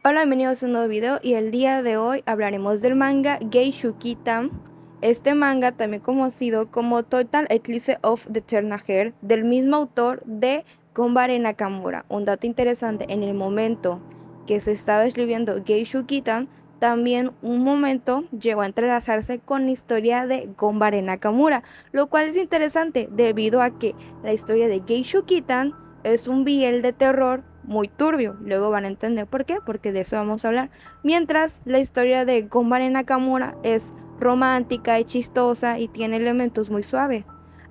Hola, bienvenidos a un nuevo video y el día de hoy hablaremos del manga Geishukitan. Este manga, también conocido como Total Eclipse of the Eternal Heart, del mismo autor de Konbare Nakamura. Un dato interesante, en el momento que se estaba escribiendo Geishukitan, también un momento llegó a entrelazarse con la historia de Konbare Nakamura, lo cual es interesante debido a que la historia de Geishukitan es un BL de terror muy turbio. Luego van a entender por qué, porque de eso vamos a hablar. Mientras la historia de Konbare Nakamura es romántica y chistosa y tiene elementos muy suaves.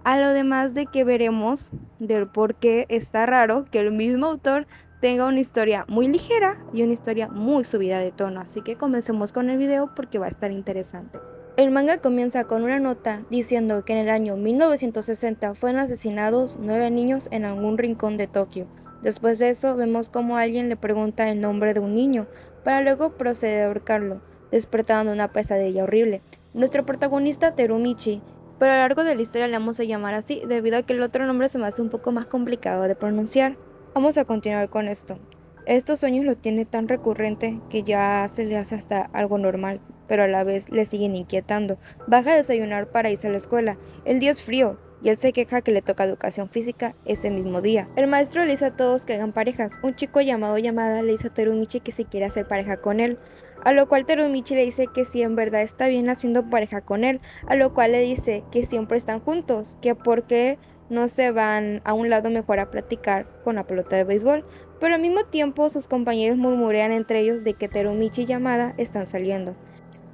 A lo demás de que veremos del por qué está raro que el mismo autor tenga una historia muy ligera y una historia muy subida de tono. Así que comencemos con el video porque va a estar interesante. El manga comienza con una nota diciendo que en el año 1960 fueron asesinados 9 niños en algún rincón de Tokio. Después de eso vemos como alguien le pregunta el nombre de un niño, para luego proceder a ahorcarlo, despertando una pesadilla horrible. Nuestro protagonista Terumichi, pero a lo largo de la historia le vamos a llamar así, debido a que el otro nombre se me hace un poco más complicado de pronunciar. Vamos a continuar con esto. Estos sueños los tiene tan recurrente que ya se le hace hasta algo normal, pero a la vez le siguen inquietando. Baja a desayunar para irse a la escuela. El día es frío y él se queja que le toca educación física ese mismo día. El maestro le dice a todos que hagan parejas. Un chico llamado Yamada le dice a Terumichi que si quiere hacer pareja con él, a lo cual Terumichi le dice que si en verdad está bien haciendo pareja con él, a lo cual le dice que siempre están juntos, que por qué no se van a un lado mejor a platicar con la pelota de béisbol. Pero al mismo tiempo sus compañeros murmurean entre ellos de que Terumichi y Yamada están saliendo.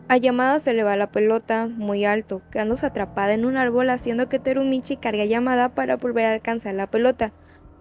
A Yamada se le va la pelota muy alto, quedándose atrapada en un árbol, haciendo que Terumichi cargue a Yamada para volver a alcanzar la pelota.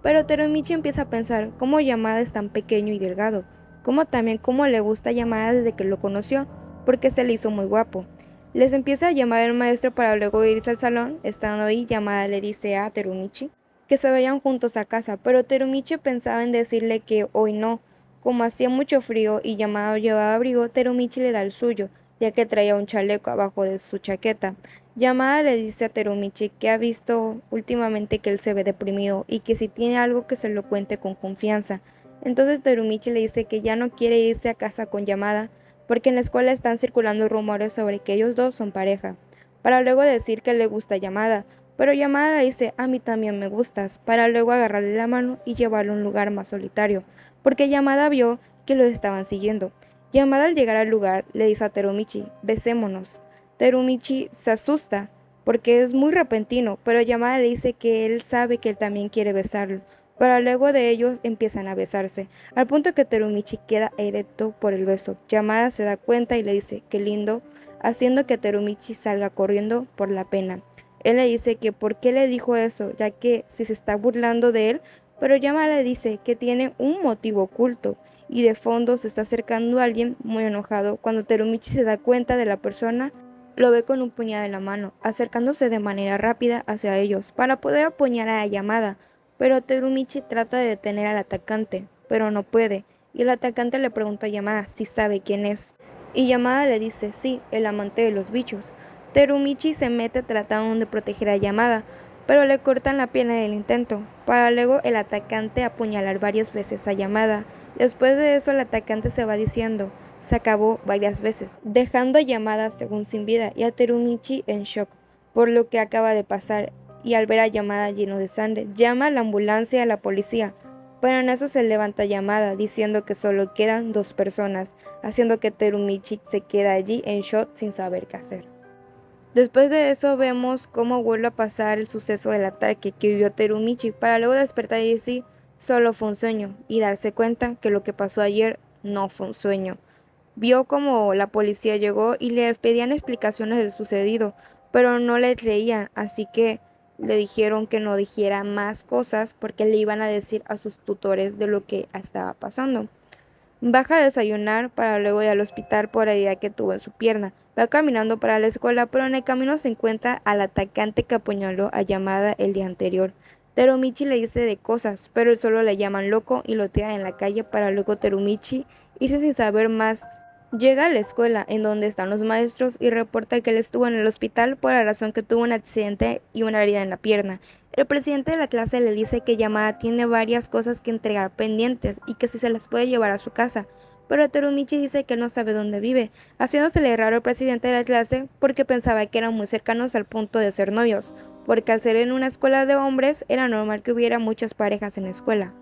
Pero Terumichi empieza a pensar cómo Yamada es tan pequeño y delgado, como también cómo le gusta a Yamada desde que lo conoció, porque se le hizo muy guapo. Les empieza a llamar el maestro para luego irse al salón. Estando ahí, Yamada le dice a Terumichi que se vayan juntos a casa, pero Terumichi pensaba en decirle que hoy no. Como hacía mucho frío y Yamada llevaba abrigo, Terumichi le da el suyo, ya que traía un chaleco abajo de su chaqueta. Yamada le dice a Terumichi que ha visto últimamente que él se ve deprimido y que si tiene algo que se lo cuente con confianza. Entonces Terumichi le dice que ya no quiere irse a casa con Yamada, porque en la escuela están circulando rumores sobre que ellos dos son pareja, para luego decir que le gusta Yamada, pero Yamada le dice a mí también me gustas, para luego agarrarle la mano y llevarlo a un lugar más solitario, porque Yamada vio que lo estaban siguiendo. Yamada al llegar al lugar le dice a Terumichi, besémonos. Terumichi se asusta porque es muy repentino, pero Yamada le dice que él sabe que él también quiere besarlo, pero luego de ellos empiezan a besarse, al punto que Terumichi queda erecto por el beso. Yamada se da cuenta y le dice, qué lindo, haciendo que Terumichi salga corriendo por la pena. Él le dice que por qué le dijo eso, ya que si se está burlando de él, pero Yamada le dice que tiene un motivo oculto, y de fondo se está acercando a alguien muy enojado. Cuando Terumichi se da cuenta de la persona, lo ve con un puñal en la mano, acercándose de manera rápida hacia ellos para poder apuñalar a Yamada, pero Terumichi trata de detener al atacante, pero no puede, y el atacante le pregunta a Yamada si sabe quién es, y Yamada le dice sí, el amante de los bichos. Terumichi se mete tratando de proteger a Yamada, pero le cortan la pierna en el intento, para luego el atacante apuñalar varias veces a Yamada. Después de eso el atacante se va diciendo, se acabó varias veces, dejando a Yamada según sin vida y a Terumichi en shock por lo que acaba de pasar, y al ver a Yamada lleno de sangre, llama a la ambulancia y a la policía, pero en eso se levanta Yamada diciendo que solo quedan 2 personas, haciendo que Terumichi se queda allí en shock sin saber qué hacer. Después de eso vemos cómo vuelve a pasar el suceso del ataque que vivió Terumichi para luego despertar y decir solo fue un sueño y darse cuenta que lo que pasó ayer no fue un sueño. Vio como la policía llegó y le pedían explicaciones del sucedido, pero no le creían, así que le dijeron que no dijera más cosas porque le iban a decir a sus tutores de lo que estaba pasando. Baja a desayunar para luego ir al hospital por la herida que tuvo en su pierna. Va caminando para la escuela, pero en el camino se encuentra al atacante que apuñaló a Yamada el día anterior. Terumichi le dice de cosas, pero él solo le llaman loco y lo tira en la calle para luego Terumichi irse sin saber más. Llega a la escuela en donde están los maestros y reporta que él estuvo en el hospital por la razón que tuvo un accidente y una herida en la pierna. El presidente de la clase le dice que Yamada tiene varias cosas que entregar pendientes y que si se las puede llevar a su casa, pero Terumichi dice que no sabe dónde vive, haciéndosele raro al presidente de la clase porque pensaba que eran muy cercanos al punto de ser novios, porque al ser en una escuela de hombres era normal que hubiera muchas parejas en la escuela.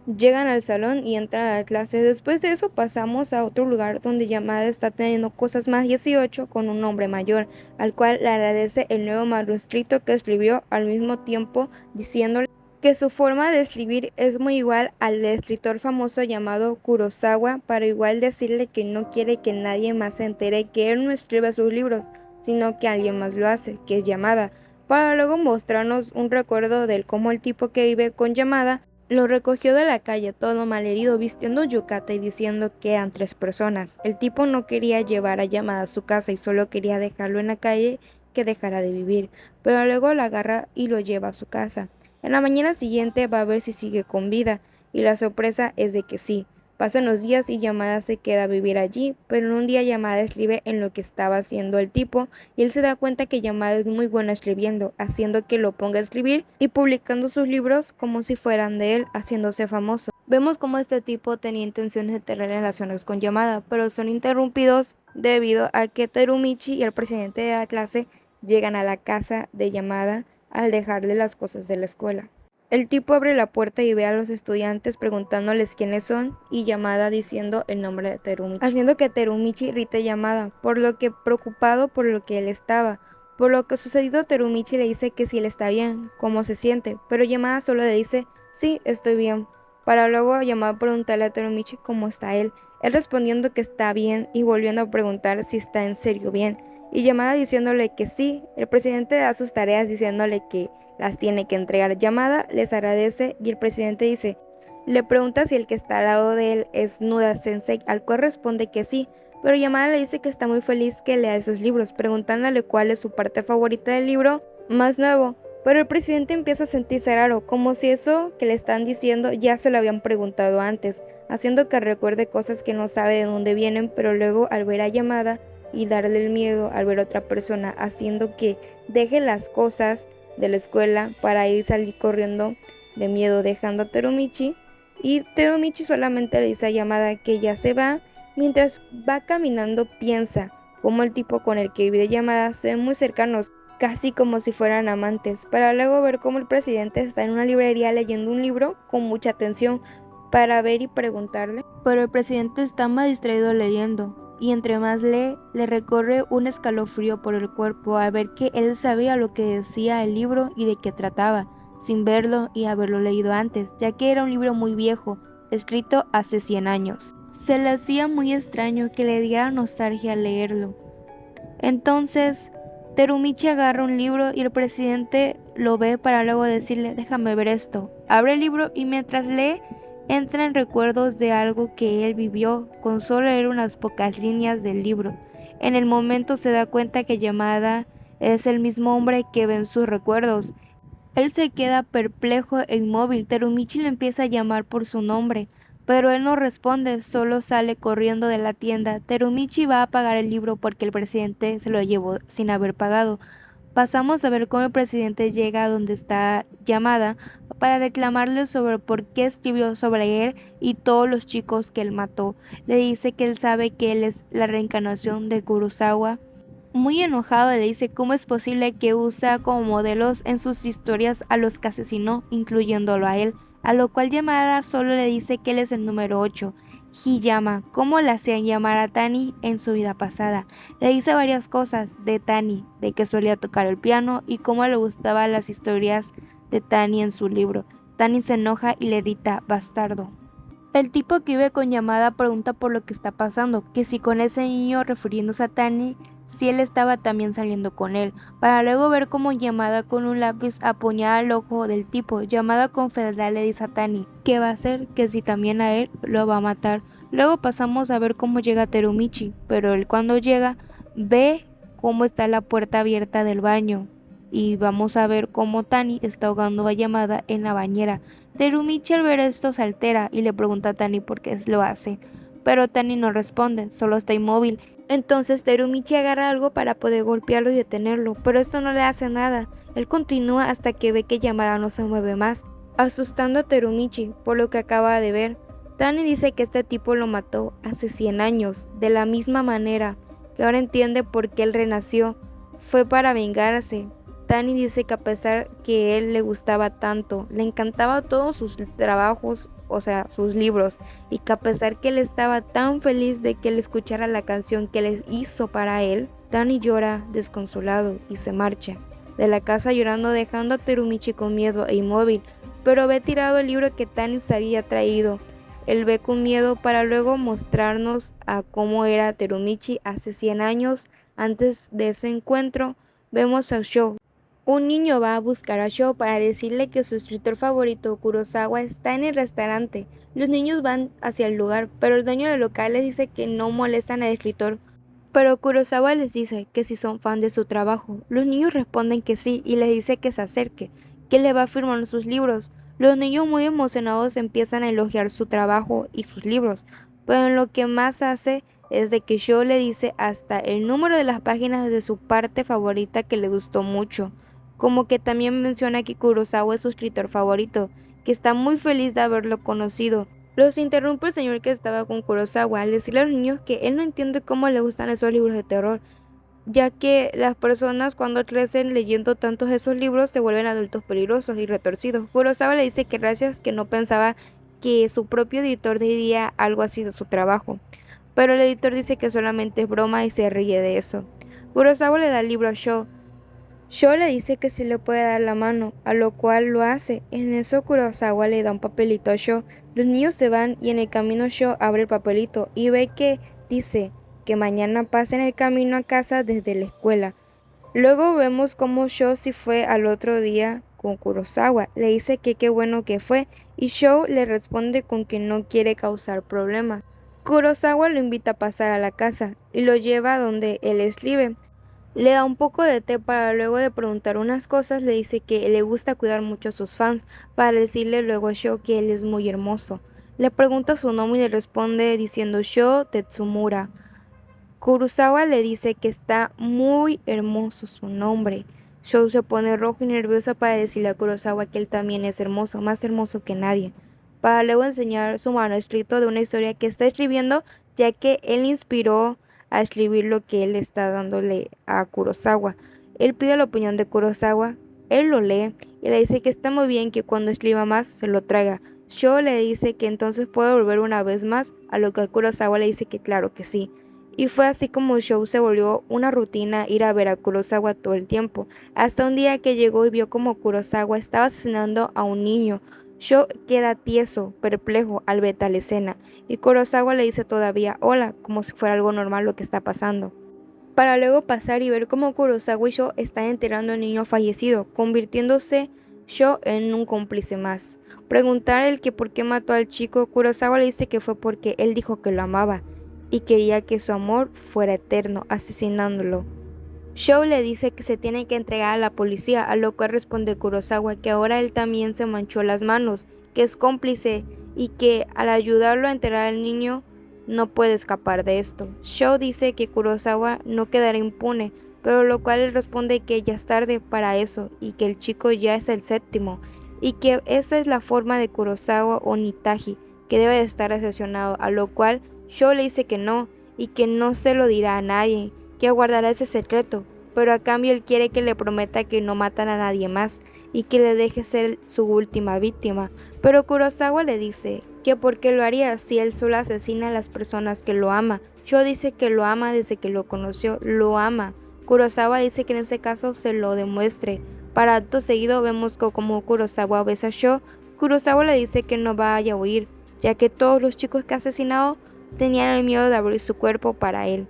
Llegan al salón y entran a la clase. Después de eso pasamos a otro lugar donde Yamada está teniendo cosas más 18 con un hombre mayor, al cual le agradece el nuevo manuscrito que escribió, al mismo tiempo diciéndole que su forma de escribir es muy igual al del escritor famoso llamado Kurosawa, para igual decirle que no quiere que nadie más se entere que él no escribe sus libros, sino que alguien más lo hace, que es Yamada, para luego mostrarnos un recuerdo del cómo el tipo que vive con Yamada lo recogió de la calle todo malherido, vistiendo yukata y diciendo que eran 3 personas. El tipo no quería llevar a Yamada a su casa y solo quería dejarlo en la calle, que dejara de vivir, pero luego lo agarra y lo lleva a su casa. En la mañana siguiente va a ver si sigue con vida, y la sorpresa es de que sí. Pasan los días y Yamada se queda a vivir allí, pero en un día Yamada escribe en lo que estaba haciendo el tipo, y él se da cuenta que Yamada es muy bueno escribiendo, haciendo que lo ponga a escribir y publicando sus libros como si fueran de él, haciéndose famoso. Vemos cómo este tipo tenía intenciones de tener relaciones con Yamada, pero son interrumpidos debido a que Terumichi y el presidente de la clase llegan a la casa de Yamada al dejarle las cosas de la escuela. El tipo abre la puerta y ve a los estudiantes preguntándoles quiénes son y Yamada diciendo el nombre de Terumichi, haciendo que Terumichi irrite a Yamada, por lo que preocupado por lo que él estaba. Por lo que sucedido, Terumichi le dice que si él está bien, cómo se siente, pero Yamada solo le dice sí, estoy bien, para luego Yamada preguntarle a Terumichi cómo está él respondiendo que está bien y volviendo a preguntar si está en serio bien, y Yamada diciéndole que sí. El presidente da sus tareas diciéndole que las tiene que entregar. Yamada les agradece y el presidente le pregunta si el que está al lado de él es Nuda Sensei, al cual responde que sí, pero Yamada le dice que está muy feliz que lea esos libros, preguntándole cuál es su parte favorita del libro más nuevo. Pero el presidente empieza a sentirse raro, como si eso que le están diciendo ya se lo habían preguntado antes, haciendo que recuerde cosas que no sabe de dónde vienen, pero luego al ver a Yamada y darle el miedo al ver a otra persona, haciendo que deje las cosas de la escuela para ir salir corriendo de miedo, dejando a Terumichi, y Terumichi solamente le dice a Yamada que ya se va. Mientras va caminando piensa cómo el tipo con el que vive Yamada se ven muy cercanos, casi como si fueran amantes, para luego ver cómo el presidente está en una librería leyendo un libro con mucha atención para ver y preguntarle, pero el presidente está más distraído leyendo, y entre más lee, le recorre un escalofrío por el cuerpo al ver que él sabía lo que decía el libro y de qué trataba, sin verlo y haberlo leído antes, ya que era un libro muy viejo, escrito hace 100 años. Se le hacía muy extraño que le diera nostalgia leerlo. Entonces, Terumichi agarra un libro y el presidente lo ve para luego decirle, déjame ver esto. Abre el libro y mientras lee, entra en recuerdos de algo que él vivió con solo leer unas pocas líneas del libro. En el momento se da cuenta que Yamada es el mismo hombre que ve en sus recuerdos. Él se queda perplejo e inmóvil. Terumichi le empieza a llamar por su nombre, pero él no responde, solo sale corriendo de la tienda. Terumichi va a pagar el libro porque el presidente se lo llevó sin haber pagado. Pasamos a ver cómo el presidente llega a donde está Yamada para reclamarle sobre por qué escribió sobre él y todos los chicos que él mató. Le dice que él sabe que él es la reencarnación de Kurosawa. Muy enojado le dice cómo es posible que usa como modelos en sus historias a los que asesinó, incluyéndolo a él, a lo cual Yamada solo le dice que él es el número 8. Hiyama, cómo le hacían llamar a Tani en su vida pasada. Le dice varias cosas de Tani, de que solía tocar el piano y cómo le gustaban las historias de Tani en su libro. Tani se enoja y le grita bastardo. El tipo que vive con Yamada pregunta por lo que está pasando, que si con ese niño, refiriéndose a Tani, si él estaba también saliendo con él, para luego ver cómo Yamada con un lápiz apuñala el ojo del tipo. Yamada con frialdad le dice a Tani que va a hacer, que si también a él lo va a matar. Luego pasamos a ver cómo llega Terumichi, pero él cuando llega ve cómo está la puerta abierta del baño y vamos a ver cómo Tani está ahogando a Yamada en la bañera. Terumichi al ver esto se altera y le pregunta a Tani por qué lo hace, pero Tani no responde, solo está inmóvil. Entonces Terumichi agarra algo para poder golpearlo y detenerlo, pero esto no le hace nada. Él continúa hasta que ve que Yamada no se mueve más, asustando a Terumichi por lo que acaba de ver. Tani dice que este tipo lo mató hace 100 años, de la misma manera, que ahora entiende por qué él renació, fue para vengarse. Tani dice que a pesar que él le gustaba tanto, le encantaba todos sus trabajos, o sea, sus libros, y que a pesar que él estaba tan feliz de que él escuchara la canción que les hizo para él, Tani llora desconsolado y se marcha de la casa llorando, dejando a Terumichi con miedo e inmóvil, pero ve tirado el libro que Tani se había traído. Él ve con miedo para luego mostrarnos a cómo era Terumichi hace 100 años. Antes de ese encuentro, vemos a Sho. Un niño va a buscar a Sho para decirle que su escritor favorito, Kurosawa, está en el restaurante. Los niños van hacia el lugar, pero el dueño del local les dice que no molestan al escritor. Pero Kurosawa les dice que si son fan de su trabajo. Los niños responden que sí y les dice que se acerque, que le va a firmar sus libros. Los niños muy emocionados empiezan a elogiar su trabajo y sus libros, pero lo que más hace es de que Sho le dice hasta el número de las páginas de su parte favorita que le gustó mucho, como que también menciona que Kurosawa es su escritor favorito, que está muy feliz de haberlo conocido. Los interrumpe el señor que estaba con Kurosawa al decirle a los niños que él no entiende cómo le gustan esos libros de terror, ya que las personas cuando crecen leyendo tantos esos libros se vuelven adultos peligrosos y retorcidos. Kurosawa le dice que gracias que no pensaba que su propio editor diría algo así de su trabajo, pero el editor dice que solamente es broma y se ríe de eso. Kurosawa le da el libro a Sho. Sho le dice que sí le puede dar la mano, a lo cual lo hace. En eso Kurosawa le da un papelito a Sho. Los niños se van y en el camino Sho abre el papelito y ve que dice que mañana pasa en el camino a casa desde la escuela. Luego vemos cómo Sho sí fue al otro día con Kurosawa. Le dice que qué bueno que fue y Sho le responde con que no quiere causar problemas. Kurosawa lo invita a pasar a la casa y lo lleva a donde él escribe. Le da un poco de té para luego de preguntar unas cosas le dice que le gusta cuidar mucho a sus fans para decirle luego a Sho que él es muy hermoso. Le pregunta su nombre y le responde diciendo Sho Tetsumura. Kurosawa le dice que está muy hermoso su nombre. Sho se pone rojo y nervioso para decirle a Kurosawa que él también es hermoso, más hermoso que nadie, para luego enseñar su manuscrito de una historia que está escribiendo, ya que él inspiró a escribir lo que él está dándole a Kurosawa. Él pide la opinión de Kurosawa, él lo lee y le dice que está muy bien que cuando escriba más se lo traiga. Sho le dice que entonces puede volver una vez más, a lo que Kurosawa le dice que claro que sí. Y fue así como Sho se volvió una rutina ir a ver a Kurosawa todo el tiempo, hasta un día que llegó y vio como Kurosawa estaba asesinando a un niño. Sho queda tieso, perplejo al ver tal escena, y Kurosawa le dice todavía hola, como si fuera algo normal lo que está pasando, para luego pasar y ver cómo Kurosawa y Sho están enterrando al niño fallecido, convirtiéndose Sho en un cómplice más. Preguntar el que por qué mató al chico, Kurosawa le dice que fue porque él dijo que lo amaba y quería que su amor fuera eterno, asesinándolo. Sho le dice que se tiene que entregar a la policía, a lo cual responde Kurosawa que ahora él también se manchó las manos, que es cómplice y que al ayudarlo a enterrar al niño no puede escapar de esto. Sho dice que Kurosawa no quedará impune, pero lo cual él responde que ya es tarde para eso y que el chico ya es el séptimo y que esa es la forma de Kurosawa o Nitaji, que debe de estar asesinado, a lo cual Sho le dice que no y que no se lo dirá a nadie, que guardará ese secreto, pero a cambio él quiere que le prometa que no matan a nadie más y que le deje ser su última víctima, pero Kurosawa le dice que por qué lo haría si él solo asesina a las personas que lo ama. Sho dice que lo ama desde que lo conoció, lo ama. Kurosawa dice que en ese caso se lo demuestre. Para acto seguido vemos como Kurosawa besa a Sho. Kurosawa le dice que no vaya a huir, ya que todos los chicos que ha asesinado tenían el miedo de abrir su cuerpo para él.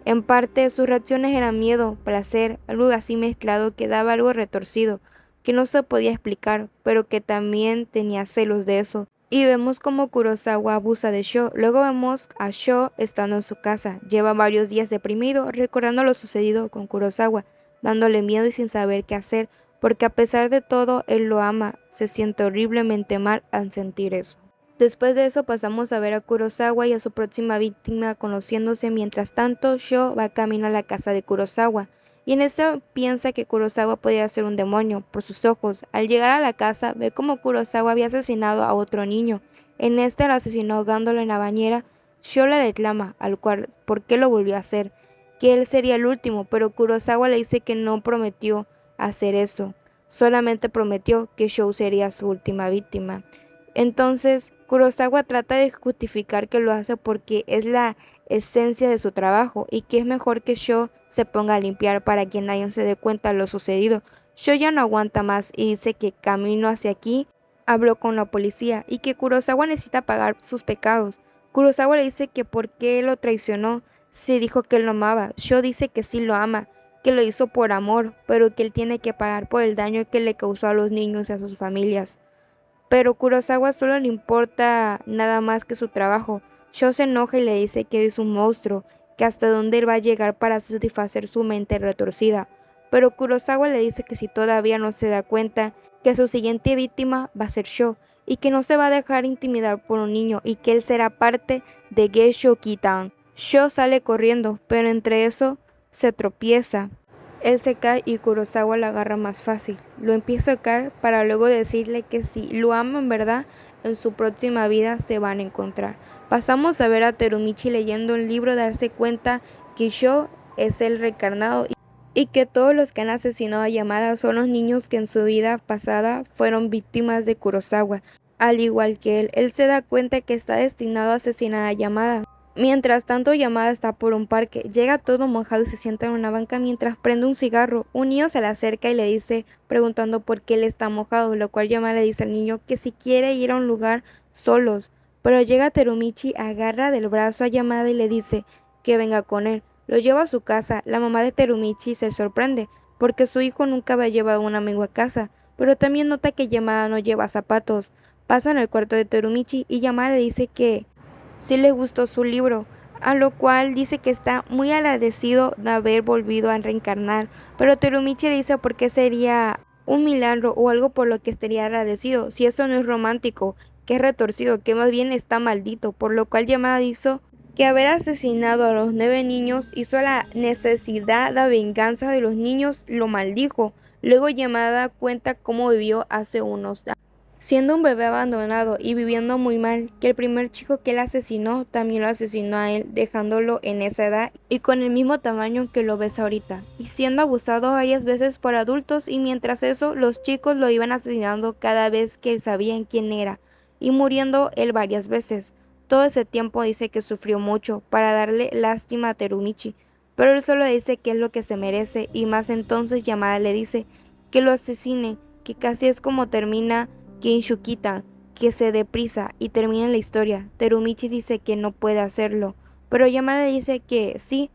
En parte, sus reacciones eran miedo, placer, algo así mezclado que daba algo retorcido, que no se podía explicar, pero que también tenía celos de eso. Y vemos como Kurosawa abusa de Sho. Luego vemos a Sho estando en su casa. Lleva varios días deprimido, recordando lo sucedido con Kurosawa, dándole miedo y sin saber qué hacer, porque a pesar de todo, él lo ama. Se siente horriblemente mal al sentir eso. Después de eso pasamos a ver a Kurosawa y a su próxima víctima conociéndose. Mientras tanto, Sho va camino a la casa de Kurosawa y en eso piensa que Kurosawa podría ser un demonio por sus ojos. Al llegar a la casa ve como Kurosawa había asesinado a otro niño En este lo asesinó ahogándolo en la bañera. Sho le reclama al cual por qué lo volvió a hacer, que él sería el último, pero Kurosawa le dice que no prometió hacer eso, solamente prometió que Sho sería su última víctima. Entonces Kurosawa trata de justificar que lo hace porque es la esencia de su trabajo y que es mejor que Sho se ponga a limpiar para que nadie se dé cuenta de lo sucedido. Sho ya no aguanta más y dice que camino hacia aquí habló con la policía y que Kurosawa necesita pagar sus pecados. Kurosawa le dice que por qué lo traicionó, si dijo que él lo amaba. Sho dice que sí lo ama, que lo hizo por amor, pero que él tiene que pagar por el daño que le causó a los niños y a sus familias. Pero Kurosawa solo le importa nada más que su trabajo. Sho se enoja y le dice que es un monstruo, que hasta dónde él va a llegar para satisfacer su mente retorcida. Pero Kurosawa le dice que si todavía no se da cuenta, que su siguiente víctima va a ser Sho, y que no se va a dejar intimidar por un niño, y que él será parte de Geisho Kitan. Sho sale corriendo, pero entre eso se tropieza. Él se cae y Kurosawa lo agarra más fácil. Lo empieza a caer para luego decirle que si lo ama en verdad, en su próxima vida se van a encontrar. Pasamos a ver a Terumichi leyendo un libro, darse cuenta que Sho es el reencarnado y que todos los que han asesinado a Yamada son los niños que en su vida pasada fueron víctimas de Kurosawa. Al igual que él se da cuenta que está destinado a asesinar a Yamada. Mientras tanto, Yamada está por un parque. Llega todo mojado y se sienta en una banca mientras prende un cigarro. Un niño se le acerca y le dice, preguntando por qué él está mojado, lo cual Yamada le dice al niño que si quiere ir a un lugar solos. Pero llega Terumichi, agarra del brazo a Yamada y le dice que venga con él. Lo lleva a su casa. La mamá de Terumichi se sorprende porque su hijo nunca había llevado a un amigo a casa, pero también nota que Yamada no lleva zapatos. Pasan al cuarto de Terumichi y Yamada le dice que sí le gustó su libro, a lo cual dice que está muy agradecido de haber volvido a reencarnar, pero Terumichi le dice por qué sería un milagro o algo por lo que estaría agradecido, si eso no es romántico, que es retorcido, que más bien está maldito, por lo cual Yamada hizo que haber asesinado a los 9 niños hizo la necesidad de venganza de los niños, lo maldijo. Luego Yamada cuenta cómo vivió hace unos años siendo un bebé abandonado y viviendo muy mal, que el primer chico que él asesinó también lo asesinó a él, dejándolo en esa edad y con el mismo tamaño que lo ves ahorita, y siendo abusado varias veces por adultos, y mientras eso los chicos lo iban asesinando cada vez que sabían quién era, y muriendo él varias veces. Todo ese tiempo dice que sufrió mucho para darle lástima a Terumichi, pero él solo dice que es lo que se merece, y más entonces Yamada le dice que lo asesine, que casi es como termina Kinshukita, que se deprisa y termina la historia. Terumichi dice que no puede hacerlo, pero Yamada dice que sí,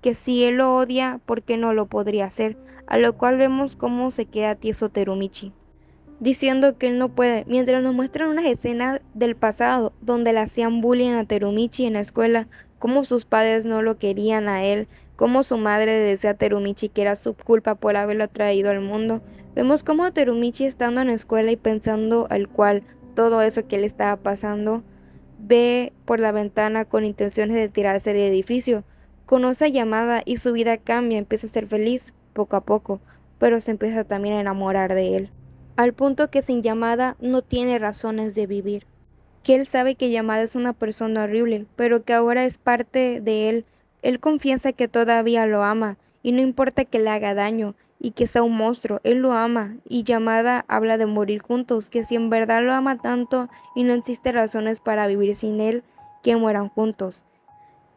que si él lo odia, ¿por qué no lo podría hacer? A lo cual vemos cómo se queda tieso Terumichi, diciendo que él no puede, mientras nos muestran unas escenas del pasado donde le hacían bullying a Terumichi en la escuela, cómo sus padres no lo querían a él, cómo su madre le decía a Terumichi que era su culpa por haberlo traído al mundo. Vemos cómo Terumichi estando en la escuela y pensando al cual todo eso que le estaba pasando, ve por la ventana con intenciones de tirarse del edificio. Conoce a Yamada y su vida cambia, empieza a ser feliz poco a poco, pero se empieza también a enamorar de él, al punto que sin Yamada no tiene razones de vivir, que él sabe que Yamada es una persona horrible, pero que ahora es parte de él. Él confiesa que todavía lo ama, y no importa que le haga daño, y que sea un monstruo, él lo ama, y Yamada habla de morir juntos, que si en verdad lo ama tanto y no existe razones para vivir sin él, que mueran juntos,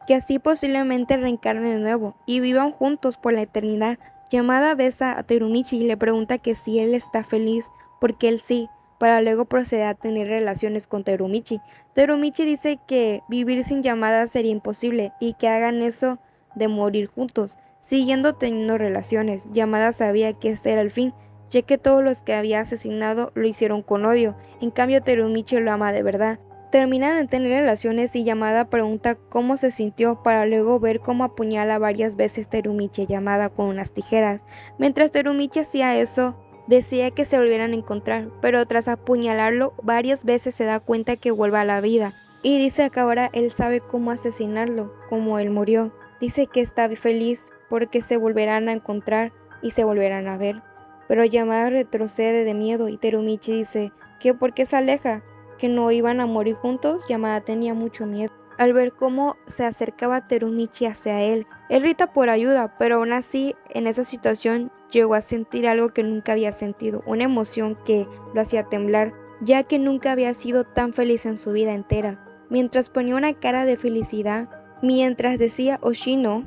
que así posiblemente reencarnen de nuevo y vivan juntos por la eternidad. Yamada besa a Terumichi y le pregunta que si él está feliz, porque él sí, para luego proceder a tener relaciones con Terumichi. Terumichi dice que vivir sin Yamada sería imposible y que hagan eso de morir juntos, siguiendo teniendo relaciones. Yamada sabía que ese era el fin, ya que todos los que había asesinado lo hicieron con odio. En cambio, Terumichi lo ama de verdad. Terminan de tener relaciones y Yamada pregunta cómo se sintió para luego ver cómo apuñala varias veces Terumichi a Yamada con unas tijeras. Mientras Terumichi hacía eso, decía que se volvieran a encontrar, pero tras apuñalarlo varias veces se da cuenta que vuelve a la vida y dice que ahora él sabe cómo asesinarlo, como él murió. Dice que está feliz porque se volverán a encontrar y se volverán a ver. Pero Yamada retrocede de miedo y Terumichi dice que ¿por qué se aleja? que no iban a morir juntos, Yamada tenía mucho miedo. Al ver cómo se acercaba Terumichi hacia él grita por ayuda, pero aún así en esa situación llegó a sentir algo que nunca había sentido, una emoción que lo hacía temblar, ya que nunca había sido tan feliz en su vida entera. Mientras ponía una cara de felicidad, mientras decía Oshino,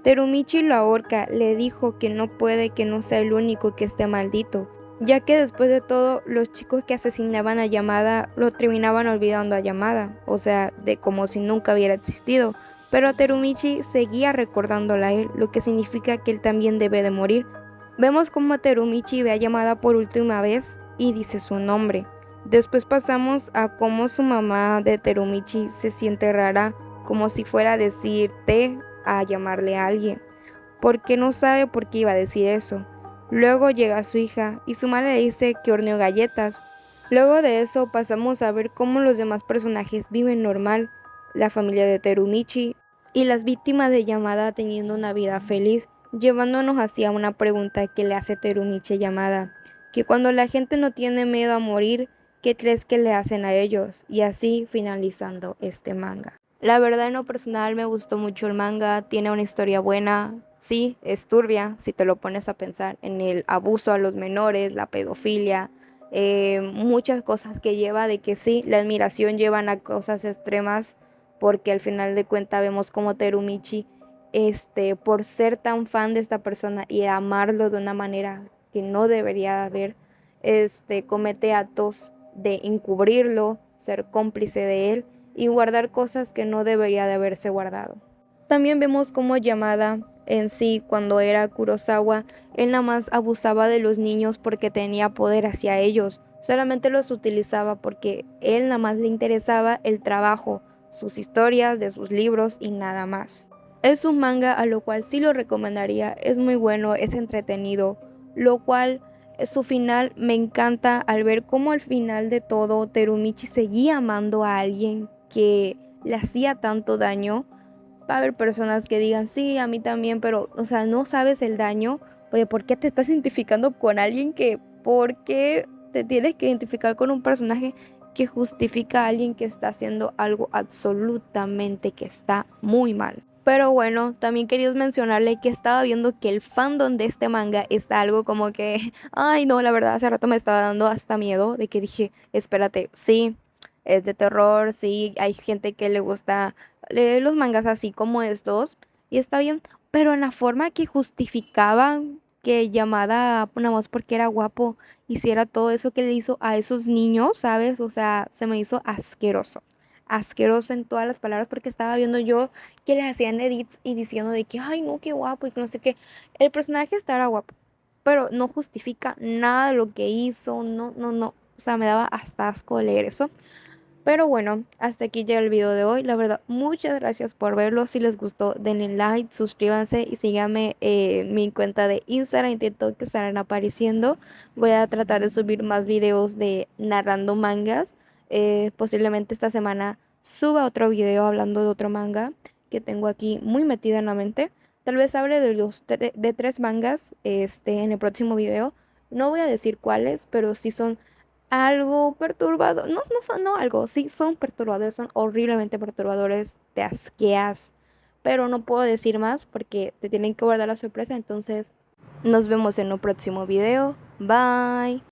Terumichi lo ahorca, le dijo que no puede que no sea el único que esté maldito, ya que después de todo los chicos que asesinaban a Yamada lo terminaban olvidando a Yamada, o sea, de como si nunca hubiera existido, pero Terumichi seguía recordándola a él, lo que significa que él también debe de morir. Vemos como Terumichi ve a Yamada por última vez y dice su nombre. Después pasamos a cómo su mamá de Terumichi se siente rara, como si fuera a decirte a llamarle a alguien, porque no sabe por qué iba a decir eso. Luego llega su hija y su madre le dice que horneó galletas. Luego de eso pasamos a ver cómo los demás personajes viven normal, la familia de Terumichi y las víctimas de Yamada teniendo una vida feliz, llevándonos hacia una pregunta que le hace Terumichi a Yamada, que cuando la gente no tiene miedo a morir, ¿qué crees que le hacen a ellos? Y así finalizando este manga. La verdad, en lo personal me gustó mucho el manga, tiene una historia buena, sí, es turbia si te lo pones a pensar en el abuso a los menores, la pedofilia, muchas cosas que lleva de que sí, la admiración llevan a cosas extremas, porque al final de cuentas vemos como Terumichi, por ser tan fan de esta persona y amarlo de una manera que no debería haber, comete actos de encubrirlo, ser cómplice de él y guardar cosas que no debería de haberse guardado. También vemos cómo Yamada en sí, cuando era Kurosawa, él nada más abusaba de los niños porque tenía poder hacia ellos, solamente los utilizaba porque él nada más le interesaba el trabajo, sus historias de sus libros y nada más. Es un manga a lo cual sí lo recomendaría, es muy bueno, es entretenido, lo cual su final me encanta al ver cómo al final de todo Terumichi seguía amando a alguien que le hacía tanto daño. Va a haber personas que digan, sí, a mí también, pero, o sea, no sabes el daño. Oye, ¿por qué te estás identificando con alguien que, por qué te tienes que identificar con un personaje que justifica a alguien que está haciendo algo absolutamente que está muy mal? Pero bueno, también quería mencionarle que estaba viendo que el fandom de este manga está algo como que, ay no, la verdad hace rato me estaba dando hasta miedo de que dije, espérate, sí, es de terror, sí, hay gente que le gusta leer los mangas así como estos y está bien, pero en la forma que justificaban que Yamada, nada más porque era guapo, hiciera todo eso que le hizo a esos niños, ¿sabes? O sea, se me hizo asqueroso. Asqueroso en todas las palabras porque estaba viendo yo que les hacían edits y diciendo de que, ay, no, qué guapo y que no sé qué. El personaje estará guapo, pero no justifica nada de lo que hizo, no, no, no. O sea, me daba hasta asco leer eso. Pero bueno, hasta aquí llega el video de hoy. La verdad, muchas gracias por verlo. Si les gustó, denle like, suscríbanse y síganme en mi cuenta de Instagram y TikTok que estarán apareciendo. Voy a tratar de subir más videos de narrando mangas. Posiblemente esta semana suba otro video hablando de otro manga que tengo aquí muy metido en la mente. Tal vez hable de de 3 mangas en el próximo video. No voy a decir cuáles, pero sí son algo perturbador, no, no son, no algo, sí son perturbadores, son horriblemente perturbadores, te asqueas, pero no puedo decir más porque te tienen que guardar la sorpresa, entonces nos vemos en un próximo video, bye.